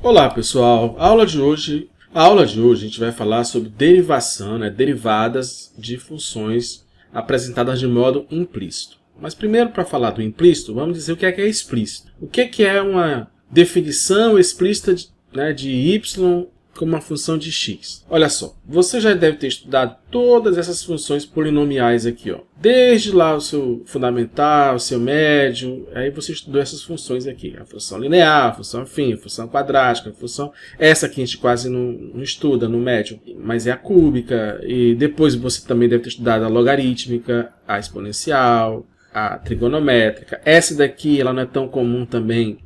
Olá pessoal, a aula de hoje a gente vai falar sobre derivação, derivadas de funções apresentadas de modo implícito. Mas primeiro, para falar do implícito, vamos dizer o que é explícito. O que é uma definição explícita de y como uma função de x? Olha só, você já deve ter estudado todas essas funções polinomiais aqui, ó. Desde lá o seu fundamental, o seu médio, aí você estudou essas funções aqui. A função linear, a função afim, a função quadrática, a função... Essa aqui a gente quase não estuda no médio, mas é a cúbica. E depois você também deve ter estudado a logarítmica, a exponencial, a trigonométrica. Essa daqui ela não é tão comum também,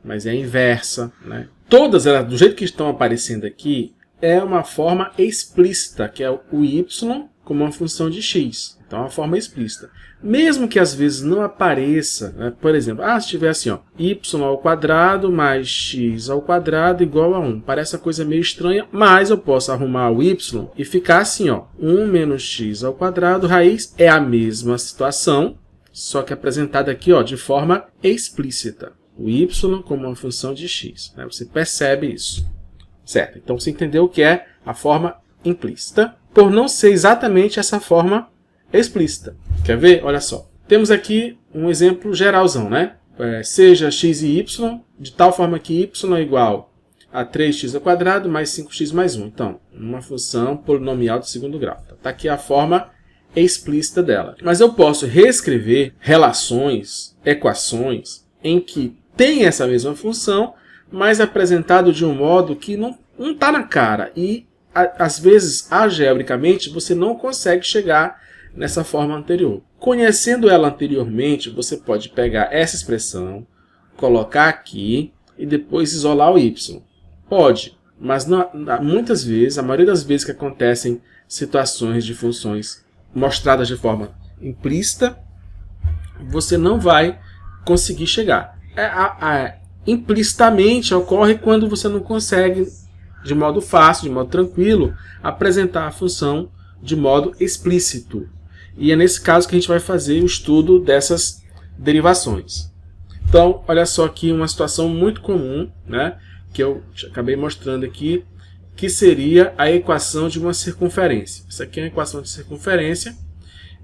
mas é a inversa, né? Todas elas, do jeito que estão aparecendo aqui, é uma forma explícita, que é o y como uma função de x. Então é uma forma explícita. Mesmo que às vezes não apareça, né? Por exemplo, se tiver assim, ó, y ao quadrado mais x ao quadrado igual a 1. Parece uma coisa meio estranha, mas eu posso arrumar o y e ficar assim, ó, 1 menos x ao quadrado, raiz é a mesma situação, só que apresentada aqui, ó, de forma explícita. O y como uma função de x. Né? Você percebe isso. Certo? Então você entendeu o que é a forma implícita, por não ser exatamente essa forma explícita. Quer ver? Olha só. Temos aqui um exemplo geralzão, né? Seja x e y, de tal forma que y é igual a 3x ao quadrado mais 5x mais 1. Então, uma função polinomial de segundo grau. Está aqui a forma explícita dela. Mas eu posso reescrever relações, equações, em que tem essa mesma função, mas apresentado de um modo que não está na cara. E, às vezes, algebricamente, você não consegue chegar nessa forma anterior. Conhecendo ela anteriormente, você pode pegar essa expressão, colocar aqui e depois isolar o y. Pode, mas muitas vezes, a maioria das vezes que acontecem situações de funções mostradas de forma implícita, você não vai conseguir chegar. Implicitamente ocorre quando você não consegue, de modo fácil, de modo tranquilo, apresentar a função de modo explícito. E é nesse caso que a gente vai fazer o estudo dessas derivações. Então, olha só aqui uma situação muito comum, né, que eu acabei mostrando aqui, que seria a equação de uma circunferência. Essa aqui é uma equação de circunferência,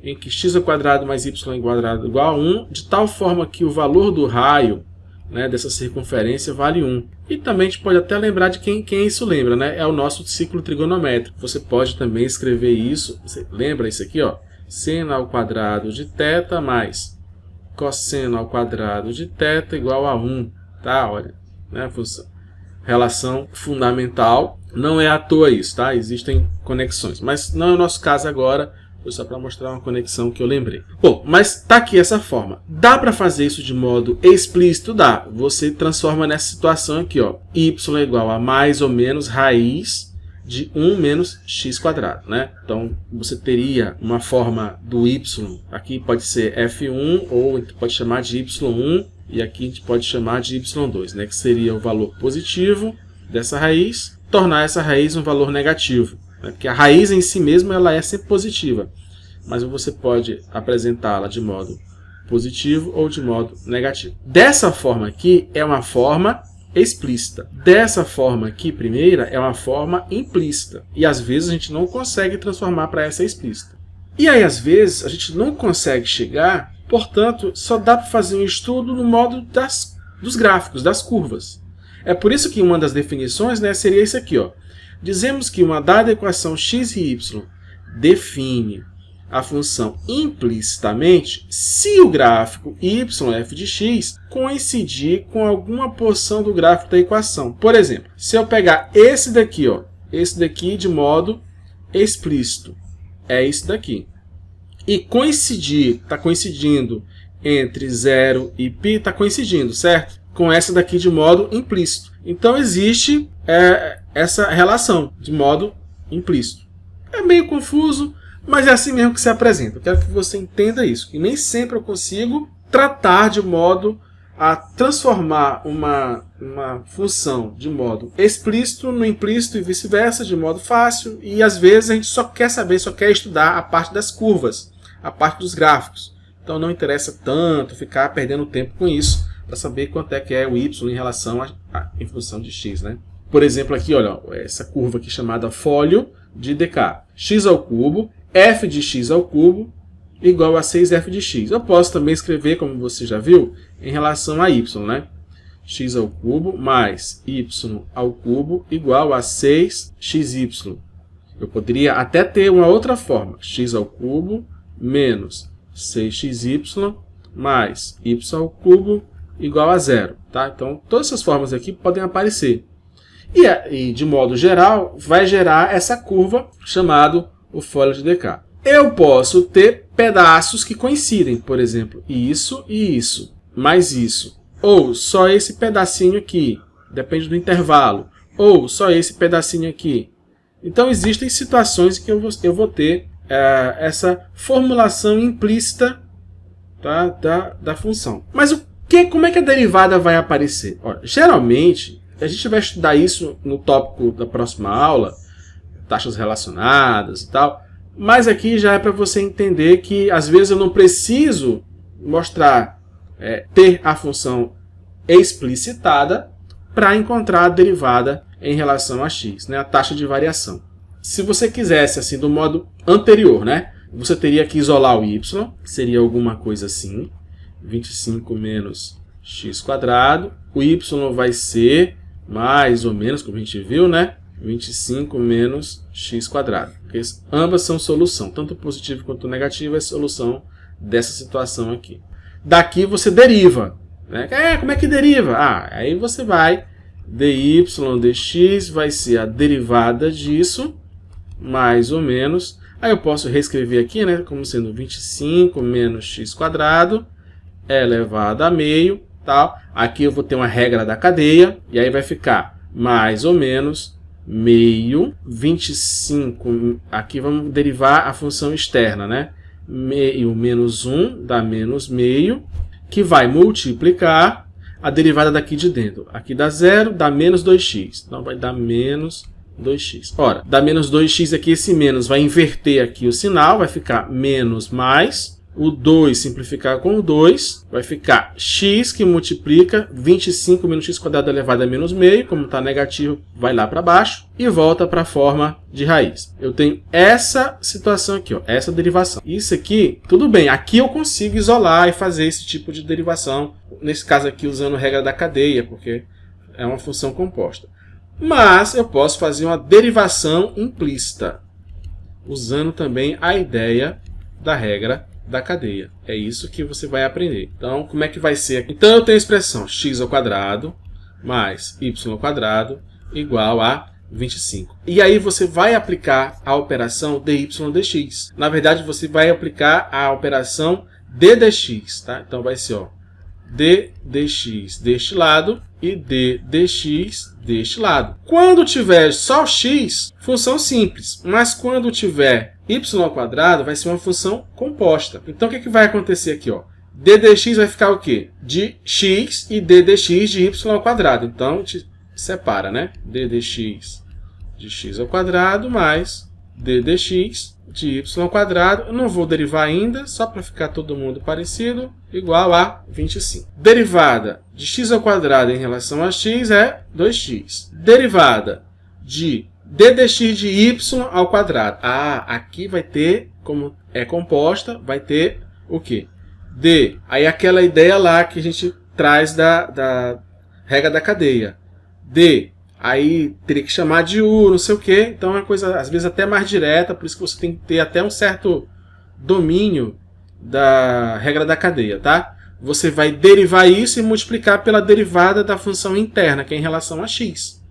em que x ao quadrado mais y ao quadrado igual a 1, de tal forma que o valor do raio, né, dessa circunferência vale 1. E também a gente pode até lembrar de quem isso lembra, né? É o nosso ciclo trigonométrico. Você pode também escrever isso, você lembra isso aqui, ó? Seno ao quadrado de θ mais cosseno ao quadrado de θ igual a 1. Tá? Olha, né? Relação fundamental. Não é à toa isso, tá? Existem conexões, mas não é o nosso caso agora. Foi só para mostrar uma conexão que eu lembrei. Bom, mas tá aqui essa forma. Dá para fazer isso de modo explícito? Dá. Você transforma nessa situação aqui, ó. Y é igual a mais ou menos raiz de 1 menos x quadrado, né? Então, você teria uma forma do y, aqui pode ser f1, ou a gente pode chamar de y1, e aqui a gente pode chamar de y2, né? Que seria o valor positivo dessa raiz, tornar essa raiz um valor negativo. Porque a raiz em si mesma ela é sempre positiva, mas você pode apresentá-la de modo positivo ou de modo negativo. Dessa forma aqui é uma forma explícita. Dessa forma aqui, primeira, é uma forma implícita. E às vezes a gente não consegue transformar para essa explícita. E aí às vezes a gente não consegue chegar, portanto, só dá para fazer um estudo no modo dos gráficos, das curvas. É por isso que uma das definições, né, seria isso aqui, ó. Dizemos que uma dada equação x e y define a função implicitamente se o gráfico yf de x coincidir com alguma porção do gráfico da equação. Por exemplo, se eu pegar esse daqui, ó, esse daqui de modo explícito, é esse daqui. E coincidir, está coincidindo entre 0 e π, está coincidindo, certo? Com essa daqui de modo implícito. Então existe essa relação de modo implícito. É meio confuso, mas é assim mesmo que se apresenta. Eu quero que você entenda isso. E nem sempre eu consigo tratar de modo a transformar uma função de modo explícito no implícito e vice-versa, de modo fácil. E às vezes a gente só quer saber, só quer estudar a parte das curvas, a parte dos gráficos. Então não interessa tanto ficar perdendo tempo com isso para saber quanto é que é o y em relação em função de x, né? Por exemplo, aqui, olha, essa curva aqui chamada fólio de dk. X ao cubo, f de x ao cubo, igual a 6f de x. Eu posso também escrever, como você já viu, em relação a y, né? X ao cubo mais y ao cubo igual a 6xy. Eu poderia até ter uma outra forma. X ao cubo menos 6xy mais y ao cubo igual a 0. Tá? Então, todas essas formas aqui podem aparecer. E de modo geral, vai gerar essa curva chamada o fólio de dk. Eu posso ter pedaços que coincidem, por exemplo, isso e isso, mais isso. Ou só esse pedacinho aqui, depende do intervalo. Ou só esse pedacinho aqui. Então, existem situações que eu vou ter essa formulação implícita, tá, da função. Mas como é que a derivada vai aparecer? Olha, geralmente, a gente vai estudar isso no tópico da próxima aula, taxas relacionadas e tal, mas aqui já é para você entender que às vezes eu não preciso mostrar, ter a função explicitada para encontrar a derivada em relação a x, né, a taxa de variação. Se você quisesse, assim, do modo anterior, né, você teria que isolar o y, seria alguma coisa assim, 25 menos x², o y vai ser mais ou menos, como a gente viu, né, 25 menos x². Porque ambas são solução, tanto positivo quanto negativo é solução dessa situação aqui. Daqui você deriva, né? Como é que deriva? Aí você vai, dy dx vai ser a derivada disso, mais ou menos. Aí eu posso reescrever aqui, né, como sendo 25 menos x² elevado a meio, tal. Aqui eu vou ter uma regra da cadeia, e aí vai ficar mais ou menos meio, 25, aqui vamos derivar a função externa, né? Meio menos 1 dá menos meio, que vai multiplicar a derivada daqui de dentro. Aqui dá 0, dá menos 2x. Então vai dar menos 2x. Ora, dá menos 2x aqui, esse menos vai inverter aqui o sinal, vai ficar menos mais. O 2 simplificar com o 2, vai ficar x que multiplica 25 menos x² elevado a menos meio, como está negativo, vai lá para baixo e volta para a forma de raiz. Eu tenho essa situação aqui, ó, essa derivação. Isso aqui, tudo bem, aqui eu consigo isolar e fazer esse tipo de derivação, nesse caso aqui usando a regra da cadeia, porque é uma função composta. Mas eu posso fazer uma derivação implícita, usando também a ideia da regra da cadeia. É isso que você vai aprender. Então, como é que vai ser? Então, eu tenho a expressão x² mais y² igual a 25. E aí você vai aplicar a operação dy dx. Na verdade, você vai aplicar a operação d dx. Tá? Então, vai ser d dx deste lado e d dx deste lado. Quando tiver só x, função simples. Mas quando tiver y² vai ser uma função composta. Então, o que vai acontecer aqui? D dx vai ficar o quê? De x e d dx de y². Então, a gente separa, né? D dx de x² mais d dx de y². Eu não vou derivar ainda, só para ficar todo mundo parecido, igual a 25. Derivada de x² em relação a x é 2x. Derivada de d dx de y ao quadrado. Aqui vai ter, como é composta, vai ter o quê? D. Aí aquela ideia lá que a gente traz da regra da cadeia. D. Aí teria que chamar de u, não sei o quê. Então é uma coisa, às vezes, até mais direta. Por isso que você tem que ter até um certo domínio da regra da cadeia, tá? Você vai derivar isso e multiplicar pela derivada da função interna, que é em relação a x.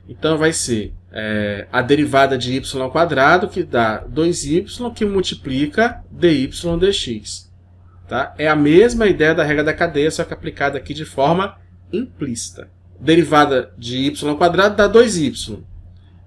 Então vai ser a derivada de y², que dá 2y, que multiplica dy dx. Tá? É a mesma ideia da regra da cadeia, só que aplicada aqui de forma implícita. Derivada de y² dá 2y.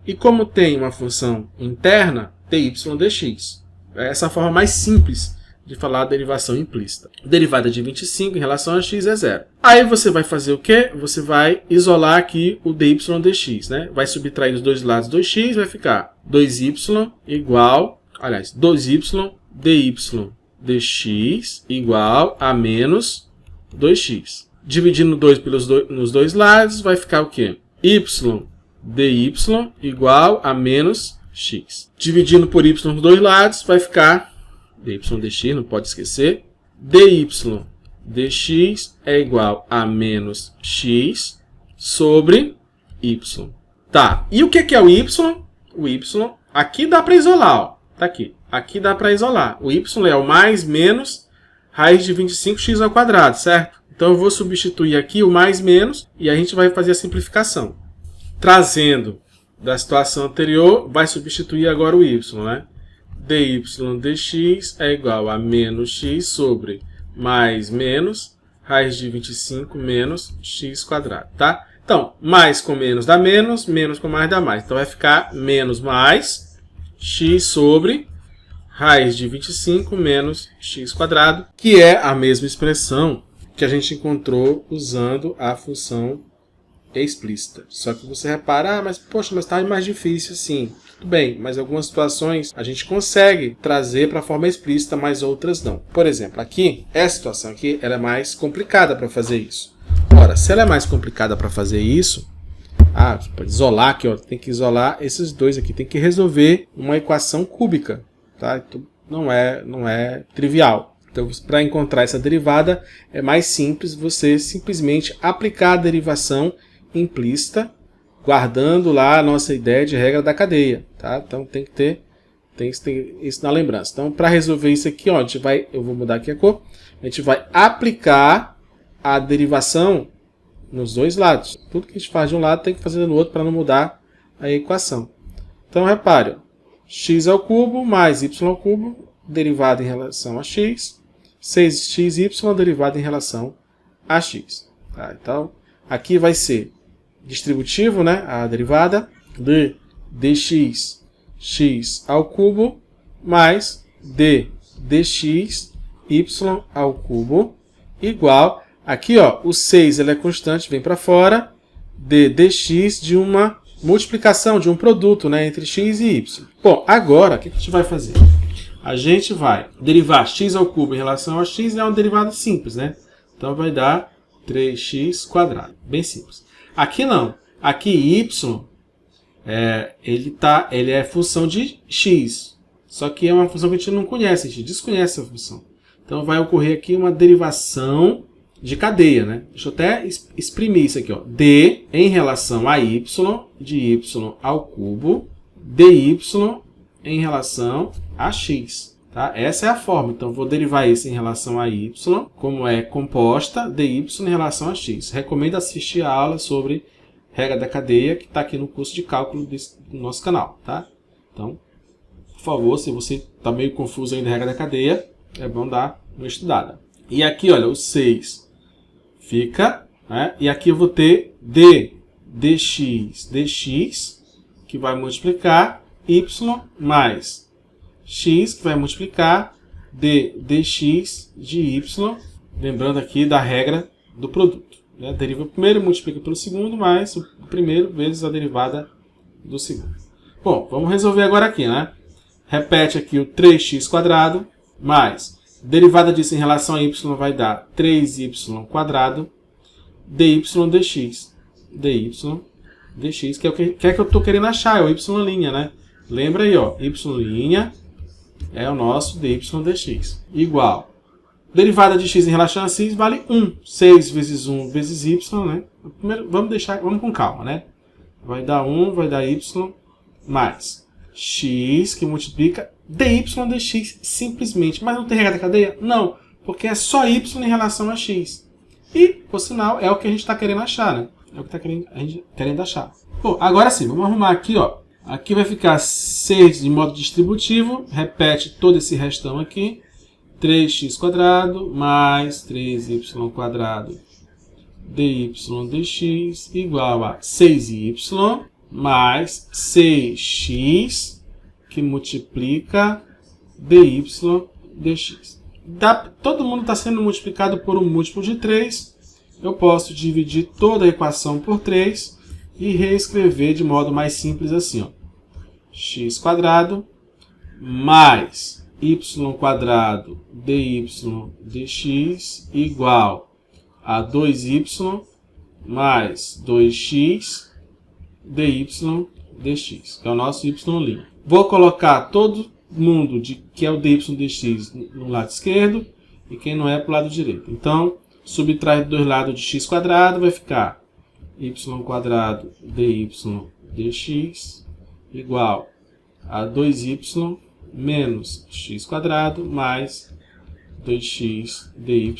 E como tem uma função interna, dy dx. É essa forma mais simples de falar a derivação implícita. Derivada de 25 em relação a x é 0. Aí você vai fazer o quê? Você vai isolar aqui o dy dx, né? Vai subtrair dos dois lados 2x, vai ficar 2y igual, aliás, 2y dy dx igual a menos 2x. Dividindo 2 nos dois lados, vai ficar o quê? Y dy igual a menos x. Dividindo por y nos dois lados, vai ficar dy dx, não pode esquecer. Dy dx é igual a menos x sobre y. Tá, e o que é o y? O y, aqui dá para isolar, ó. Tá aqui. Aqui dá para isolar. O y é o mais menos raiz de 25x ao quadrado, certo? Então eu vou substituir aqui o mais menos e a gente vai fazer a simplificação. Trazendo da situação anterior, vai substituir agora o y, né? Dy dx é igual a menos x sobre mais menos raiz de 25 menos x quadrado, tá? Então, mais com menos dá menos, menos com mais dá mais. Então vai ficar menos mais x sobre raiz de 25 menos x quadrado, que é a mesma expressão que a gente encontrou usando a função explícita. Só que você repara, mas poxa, mas está mais difícil assim. Tudo bem, mas em algumas situações a gente consegue trazer para a forma explícita, mas outras não. Por exemplo, aqui, essa situação aqui, ela é mais complicada para fazer isso. Ora, se ela é mais complicada para fazer isso, para isolar aqui, ó, tem que isolar esses dois aqui, tem que resolver uma equação cúbica, tá? Então, não é trivial. Então, para encontrar essa derivada, é mais simples você simplesmente aplicar a derivação implícita, guardando lá a nossa ideia de regra da cadeia, tá? Então, tem que ter isso na lembrança. Então, para resolver isso aqui, ó, eu vou mudar aqui a cor, a gente vai aplicar a derivação nos dois lados. Tudo que a gente faz de um lado tem que fazer no outro para não mudar a equação. Então, repare, ó, x ao cubo mais y ao cubo, derivada em relação a x, 6xy derivada em relação a x. Tá? Então, aqui vai ser distributivo, né, a derivada de dx x ao cubo mais d dx y ao cubo igual, aqui ó, o 6 ele é constante, vem para fora, d dx de uma multiplicação, de um produto, né, entre x e y. Bom, agora o que a gente vai fazer? A gente vai derivar x ao cubo em relação a x, é uma derivada simples, né? Então vai dar 3x quadrado, bem simples. Aqui não, aqui y, ele é função de x, só que é uma função que a gente não conhece, a gente desconhece a função. Então vai ocorrer aqui uma derivação de cadeia, né? Deixa eu até exprimir isso aqui, ó. D em relação a y, de y ao cubo, dy em relação a x. Tá? Essa é a forma. Então, eu vou derivar isso em relação a y, como é composta, dy em relação a x. Recomendo assistir a aula sobre regra da cadeia, que está aqui no curso de cálculo do nosso canal. Tá? Então, por favor, se você está meio confuso ainda na regra da cadeia, é bom dar uma estudada. E aqui, olha, o 6 fica, né? E aqui eu vou ter d dx, que vai multiplicar y mais x, que vai multiplicar d dx de y, lembrando aqui da regra do produto. Né? Deriva o primeiro, multiplica pelo segundo, mais o primeiro vezes a derivada do segundo. Bom, vamos resolver agora aqui, né? Repete aqui o 3x quadrado, mais derivada disso em relação a y vai dar 3y quadrado, dy dx. dy dx, que é o que eu estou querendo achar, é o y', né? Lembra aí, ó, y' é o nosso dy dx. Igual. Derivada de x em relação a x vale 1. 6 vezes 1 vezes y, né? Primeiro, vamos com calma, né? Vai dar 1, vai dar y, mais x, que multiplica dy dx simplesmente. Mas não tem regra da cadeia? Não, porque é só y em relação a x. E, por sinal, é o que a gente está querendo achar, né? É o que a gente querendo achar. Bom, agora sim, vamos arrumar aqui, ó. Aqui vai ficar 6 de modo distributivo. Repete todo esse restão aqui. 3x quadrado mais 3y quadrado dy dx igual a 6y mais 6x que multiplica dy dx. Todo mundo está sendo multiplicado por um múltiplo de 3. Eu posso dividir toda a equação por 3 e reescrever de modo mais simples assim, ó. X quadrado mais y² dy dx igual a 2y mais 2x dy dx, que é o nosso y'. Vou colocar todo mundo que é o dy dx no lado esquerdo e quem não é para o lado direito. Então, subtrai dos dois lados de x², vai ficar y² dy dx igual a 2y menos x² mais 2x dy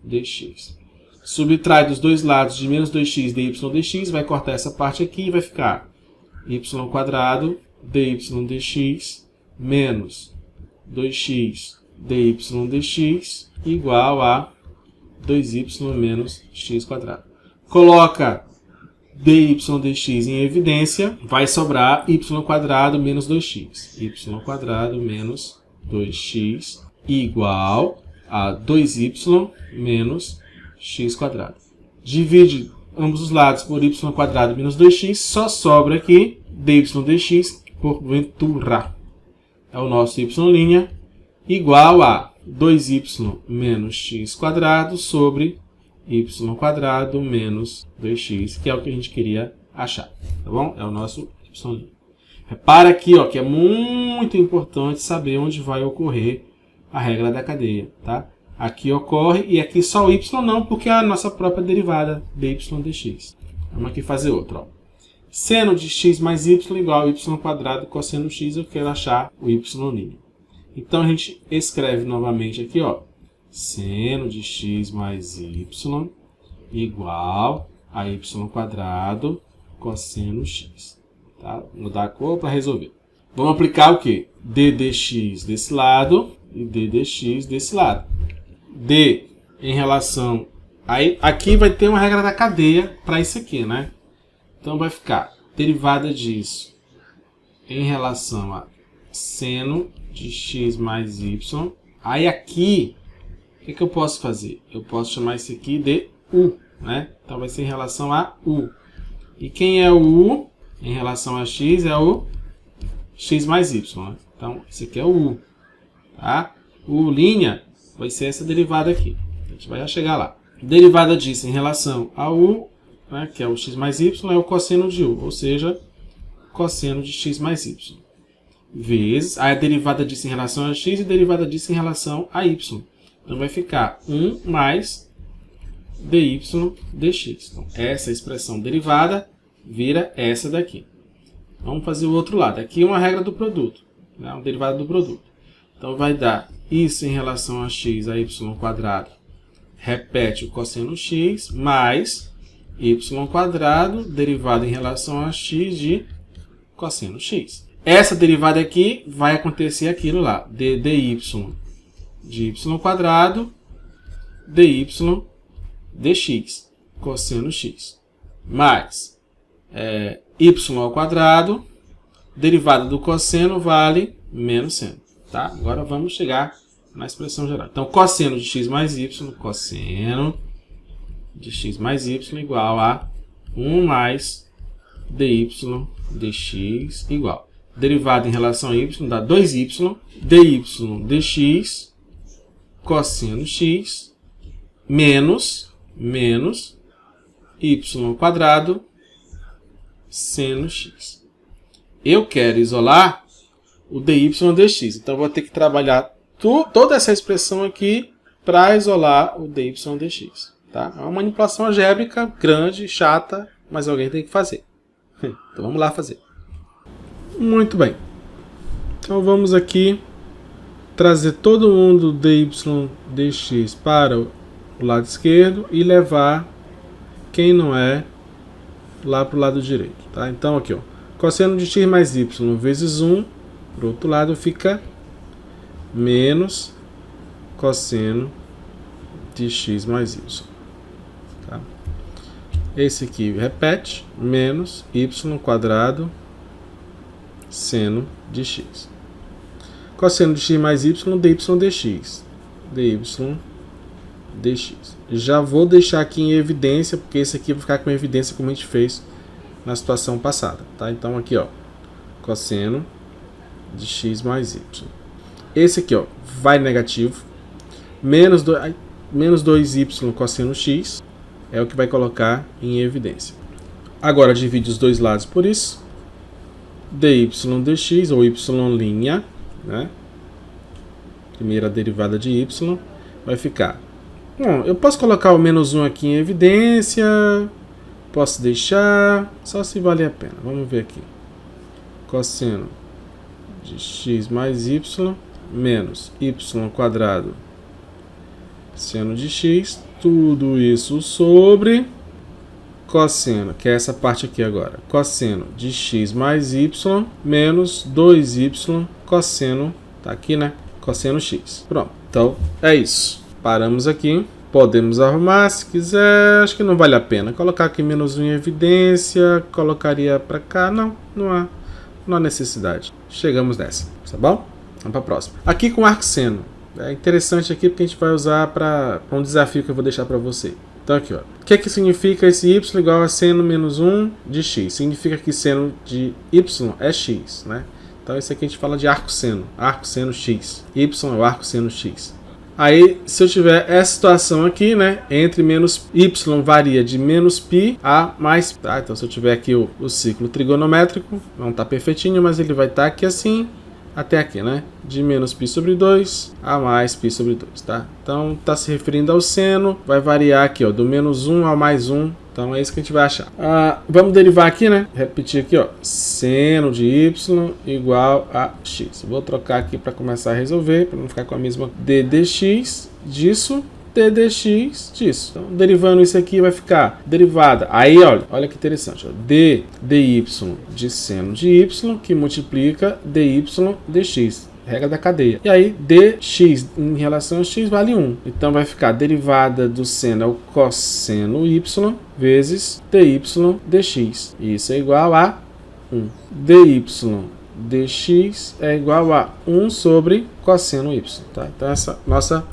dx. Subtrai dos dois lados de menos 2x dy dx, vai cortar essa parte aqui e vai ficar y² dy dx menos 2x dy dx igual a 2y menos x². Coloca dy dx em evidência, vai sobrar y² menos 2x. y² menos 2x igual a 2y menos x². Divide ambos os lados por y² menos 2x, só sobra aqui dy dx por ventura. É o nosso y' igual a 2y menos x² sobre y² menos 2x, que é o que a gente queria achar, tá bom? É o nosso y'. Repara aqui, ó, que é muito importante saber onde vai ocorrer a regra da cadeia, tá? Aqui ocorre e aqui só o y não, porque é a nossa própria derivada dy dx. Vamos aqui fazer outra, ó. Seno de x mais y igual a y² cosseno x, eu quero achar o y'. Então a gente escreve novamente aqui, ó, seno de x mais y igual a y² cosseno x. Tá? Vou mudar a cor para resolver. Vamos aplicar o quê? D dx desse lado e d dx desse lado. D em relação... Aí, aqui vai ter uma regra da cadeia para isso aqui, né? Então vai ficar derivada disso em relação a seno de x mais y. Aí aqui, o que eu posso fazer? Eu posso chamar isso aqui de u, né? Então vai ser em relação a u. E quem é o u em relação a x é o x mais y, né? Então esse aqui é o u, tá? O linha vai ser essa derivada aqui. A gente vai já chegar lá. Derivada disso em relação a u, né, que é o x mais y, é o cosseno de u, ou seja, cosseno de x mais y. Vezes a derivada disso em relação a x e derivada disso em relação a y. Então vai ficar 1 mais dy dx. Então, essa expressão derivada vira essa daqui. Vamos fazer o outro lado. Aqui é uma regra do produto, né, uma derivada do produto. Então vai dar isso em relação a x, a y², repete o cosseno x, mais y² derivada em relação a x de cosseno x. Essa derivada aqui vai acontecer aquilo lá, dy de y² dy dx, cosseno x, mais y², derivada do cosseno vale menos seno. Tá? Agora vamos chegar na expressão geral. Então, cosseno de x mais y, cosseno de x mais y igual a 1 mais dy dx igual. Derivada em relação a y dá 2y, dy dx, cosseno x, menos y², seno x. Eu quero isolar o dy dx, então vou ter que trabalhar toda essa expressão aqui para isolar o dy dx. Tá? É uma manipulação algébrica grande, chata, mas alguém tem que fazer. Então vamos lá fazer. Muito bem. Então vamos aqui trazer todo mundo dy dx para o lado esquerdo e levar quem não é lá para o lado direito. Tá? Então aqui, ó, cosseno de x mais y vezes 1, para o outro lado fica menos cosseno de x mais y. Tá? Esse aqui repete, menos y² seno de x. Cosseno de x mais y, dy dx. dy dx. Já vou deixar aqui em evidência, porque esse aqui vai ficar com evidência como a gente fez na situação passada. Tá? Então aqui, ó, cosseno de x mais y. esse aqui, ó, vai negativo. Menos 2y cosseno x é o que vai colocar em evidência. Agora divide os dois lados por isso. dy dx, ou y', né? Primeira derivada de y, vai ficar... Bom, eu posso colocar o menos 1 aqui em evidência, posso deixar, só se valer a pena. Vamos ver aqui. Cosseno de x mais y menos y quadrado seno de x, tudo isso sobre cosseno, que é essa parte aqui agora, cosseno de x mais y menos 2y cosseno, tá aqui, né? Cosseno x. Pronto, então é isso. Paramos aqui. Podemos arrumar se quiser. Acho que não vale a pena. Colocar aqui menos 1 em evidência. Colocaria para cá. Não há necessidade. Chegamos nessa. Tá bom? Vamos para a próxima. Aqui com arco seno. É interessante aqui porque a gente vai usar para um desafio que eu vou deixar para você. Então aqui, ó. O que significa esse y igual a seno menos 1 de x? Significa que seno de y é x, né? Então isso aqui a gente fala de arco seno x. Y é o arco seno x. Aí, se eu tiver essa situação aqui, né, entre menos y varia de menos π a mais, tá? Então, se eu tiver aqui o ciclo trigonométrico, não está perfeitinho, mas ele vai estar aqui assim, até aqui, né? De menos π sobre 2 a mais π sobre 2, tá? Então, está se referindo ao seno, vai variar aqui, ó, do menos 1 ao mais 1. Então, é isso que a gente vai achar. Vamos derivar aqui, né? Repetir aqui, ó. Seno de y igual a x. Vou trocar aqui para começar a resolver, para não ficar com a mesma d dx disso, d dx disso. Então, derivando isso aqui, vai ficar derivada. Aí, olha que interessante. Ó. D dy de seno de y, que multiplica dy dx. Regra da cadeia. E aí, dx em relação a x vale 1. Então, vai ficar derivada do seno é o cosseno y vezes dy dx. Isso é igual a 1. dy dx é igual a 1 sobre cosseno y. Tá? Então, essa nossa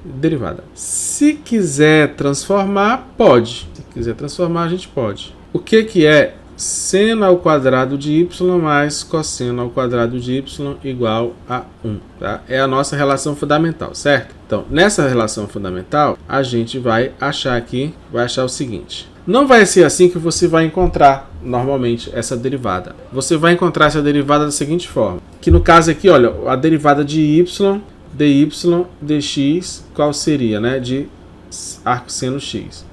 derivada. Se quiser transformar, pode. Se quiser transformar, a gente pode. O que é seno ao quadrado de y mais cosseno ao quadrado de y igual a 1. Tá? É a nossa relação fundamental, certo? Então, nessa relação fundamental, a gente vai achar o seguinte. Não vai ser assim que você vai encontrar, normalmente, essa derivada. Você vai encontrar essa derivada da seguinte forma. Que no caso aqui, olha, a derivada de y, dy, dx, qual seria, né? De arco seno x.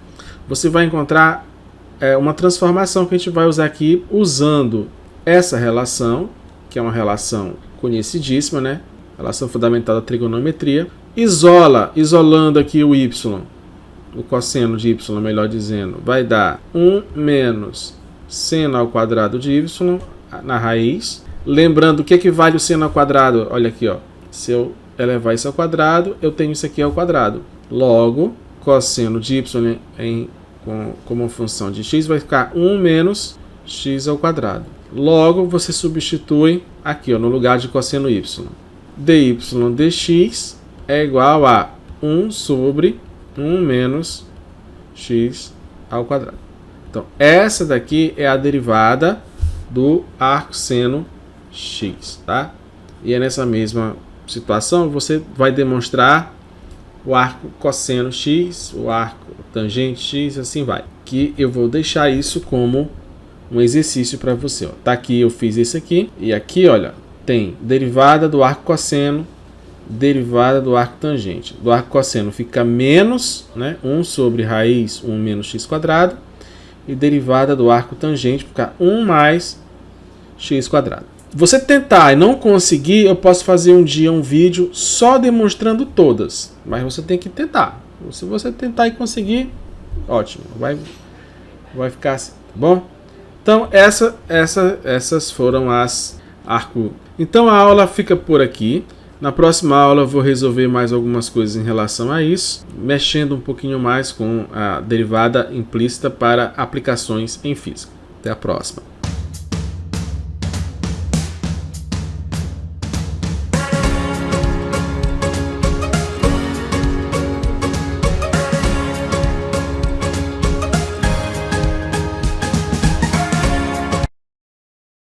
Você vai encontrar uma transformação que a gente vai usar aqui usando essa relação, que é uma relação conhecidíssima, né? Relação fundamental da trigonometria. Isolando aqui o y, o cosseno de y, melhor dizendo, vai dar 1 menos seno ao quadrado de y na raiz. Lembrando o que vale o seno ao quadrado? Olha aqui, ó. Se eu elevar isso ao quadrado, eu tenho isso aqui ao quadrado. Logo, cosseno de y como função de x vai ficar 1 menos x ao quadrado. Logo, você substitui aqui, ó, no lugar de cosseno y. dy dx é igual a 1 sobre 1 menos x ao quadrado. Então, essa daqui é a derivada do arco seno x, tá? E é nessa mesma situação, você vai demonstrar o arco cosseno x, o arco tangente x, assim vai. Que eu vou deixar isso como um exercício para você. Ó. Tá aqui, eu fiz esse aqui. E aqui, olha, tem derivada do arco cosseno, derivada do arco tangente. Do arco cosseno fica menos, né, 1 sobre raiz 1 menos x quadrado. E derivada do arco tangente fica 1 mais x quadrado. Você tentar e não conseguir, eu posso fazer um dia um vídeo só demonstrando todas. Mas você tem que tentar. Se você tentar e conseguir, ótimo. Vai ficar assim, tá bom? Então, essas foram as arco. Então, a aula fica por aqui. Na próxima aula eu vou resolver mais algumas coisas em relação a isso, mexendo um pouquinho mais com a derivada implícita para aplicações em física. Até a próxima.